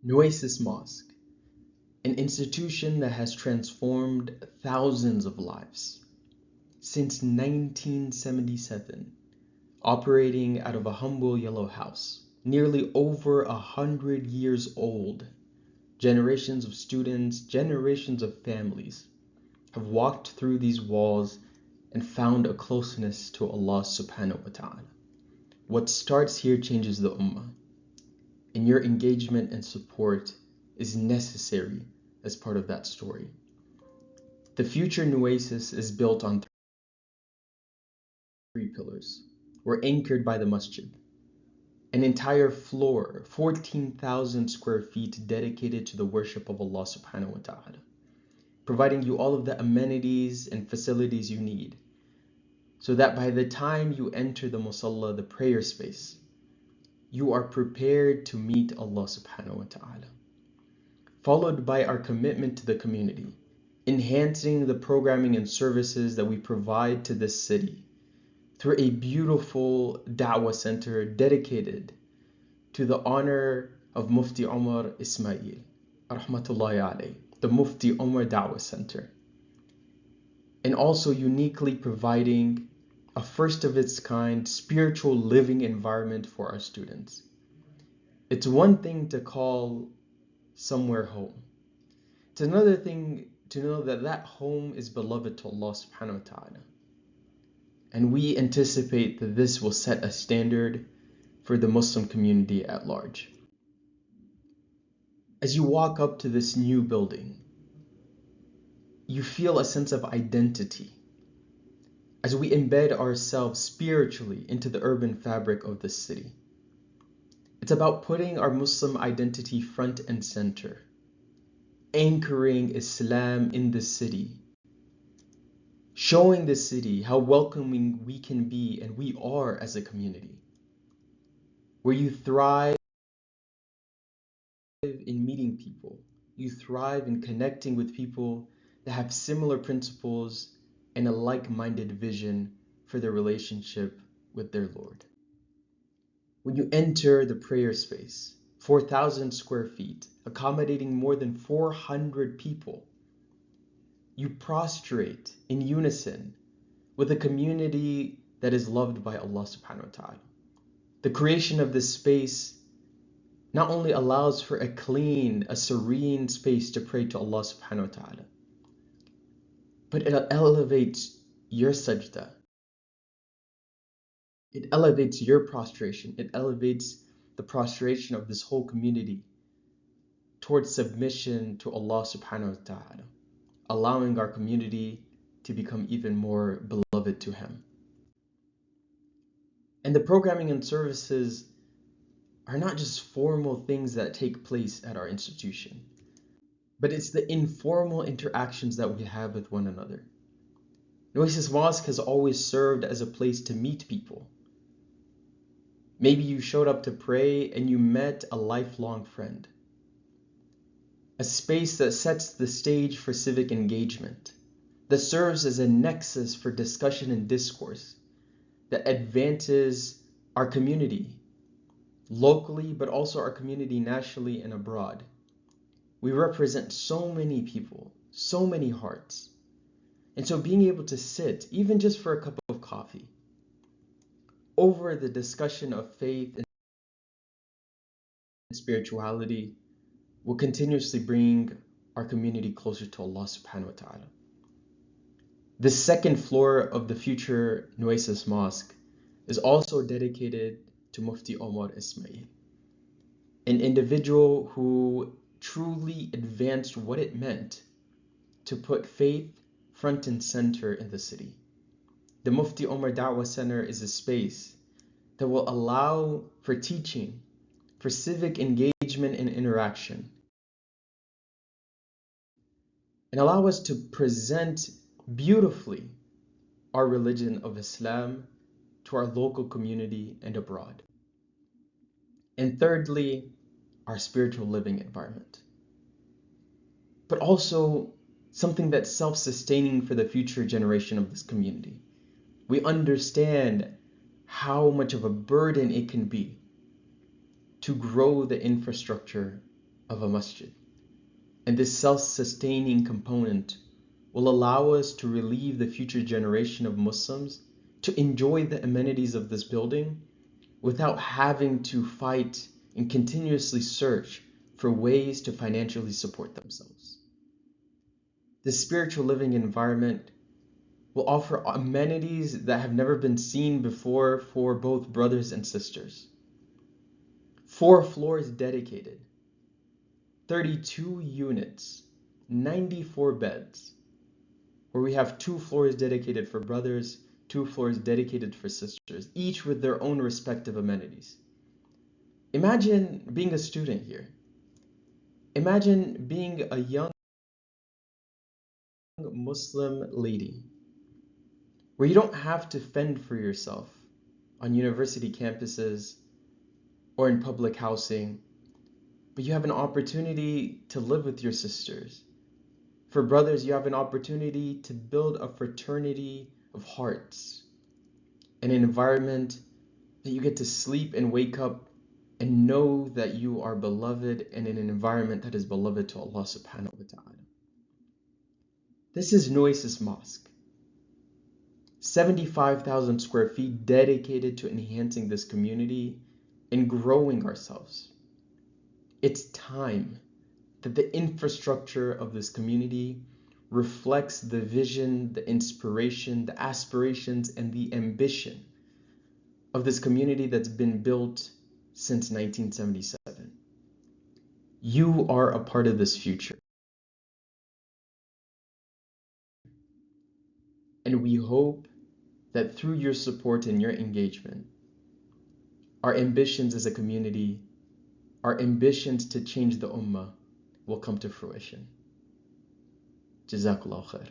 Nueces Mosque, an institution that has transformed thousands of lives. Since 1977, operating out of a humble yellow house, nearly over 100 years old, generations of students, generations of families have walked through these walls and found a closeness to Allah subhanahu wa ta'ala. What starts here changes the ummah, and your engagement and support is necessary as part of that story. The future Nueces is built on three pillars. We're anchored by the masjid, an entire floor, 14,000 square feet dedicated to the worship of Allah subhanahu wa ta'ala, providing you all of the amenities and facilities you need, so that by the time you enter the musalla, the prayer space, you are prepared to meet Allah subhanahu wa ta'ala. Followed by our commitment to the community, enhancing the programming and services that we provide to this city through a beautiful da'wah center dedicated to the honor of Mufti Omar Ismail, rahmatullahi alayh, the Mufti Omar Da'wah Center, and also uniquely providing a first of its kind spiritual living environment for our students. It's one thing to call somewhere home. It's another thing to know that that home is beloved to Allah subhanahu wa ta'ala. And we anticipate that this will set a standard for the Muslim community at large. As you walk up to this new building, you feel a sense of identity as we embed ourselves spiritually into the urban fabric of the city. It's about putting our Muslim identity front and center, anchoring Islam in the city, showing the city how welcoming we can be and we are as a community, where you thrive in meeting people, you thrive in connecting with people that have similar principles and a like-minded vision for their relationship with their Lord. When you enter the prayer space, 4,000 square feet, accommodating more than 400 people, you prostrate in unison with a community that is loved by Allah subhanahu wa ta'ala. The creation of this space not only allows for a clean, a serene space to pray to Allah subhanahu wa ta'ala, but it elevates your sajda. It elevates your prostration. It elevates the prostration of this whole community towards submission to Allah subhanahu wa ta'ala, allowing our community to become even more beloved to Him. And the programming and services are not just formal things that take place at our institution, but it's the informal interactions that we have with one another. Nueces Mosque has always served as a place to meet people. Maybe you showed up to pray and you met a lifelong friend. A space that sets the stage for civic engagement, that serves as a nexus for discussion and discourse, that advances our community locally, but also our community nationally and abroad. We represent so many people, so many hearts. And so being able to sit, even just for a cup of coffee, over the discussion of faith and spirituality will continuously bring our community closer to Allah subhanahu wa ta'ala. The second floor of the future Nueces Mosque is also dedicated to Mufti Omar Ismail, an individual who truly advanced what it meant to put faith front and center in the city. The Mufti Omar Da'wah Center is a space that will allow for teaching, for civic engagement and interaction, and allow us to present beautifully our religion of Islam to our local community and abroad. And thirdly, our spiritual living environment, but also something that's self-sustaining for the future generation of this community. We understand how much of a burden it can be to grow the infrastructure of a masjid. And this self-sustaining component will allow us to relieve the future generation of Muslims to enjoy the amenities of this building without having to fight and continuously search for ways to financially support themselves. This spiritual living environment will offer amenities that have never been seen before for both brothers and sisters. 4 floors dedicated, 32 units, 94 beds, where we have 2 floors dedicated for brothers, 2 floors dedicated for sisters, each with their own respective amenities. Imagine being a student here. Imagine being a young Muslim lady where you don't have to fend for yourself on university campuses or in public housing, but you have an opportunity to live with your sisters. For brothers, you have an opportunity to build a fraternity of hearts, an environment that you get to sleep and wake up and know that you are beloved and in an environment that is beloved to Allah subhanahu wa ta'ala. This is Nueces Mosque. 75,000 square feet dedicated to enhancing this community and growing ourselves. It's time that the infrastructure of this community reflects the vision, the inspiration, the aspirations, and the ambition of this community that's been built since 1977. You are a part of this future. And we hope that through your support and your engagement, our ambitions as a community, our ambitions to change the ummah will come to fruition. Jazakallah khair.